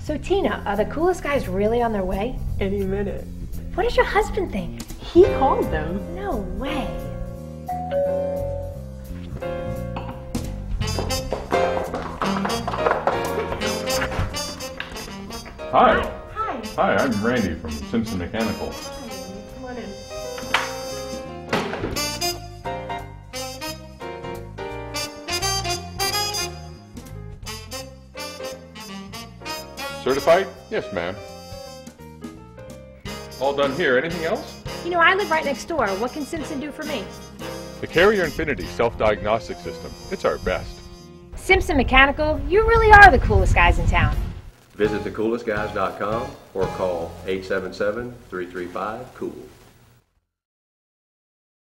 So Tina, are the coolest guys really on their way? Any minute. What does your husband think? He called them. No way. Hi. Hi. Hi, I'm Randy from Simpson Mechanical. Come on in. Certified? Yes, ma'am. All done here. Anything else? You know, I live right next door. What can Simpson do for me? The Carrier Infinity self-diagnostic system. It's our best. Simpson Mechanical, you really are the coolest guys in town. Visit thecoolestguys.com or call 877-335-COOL.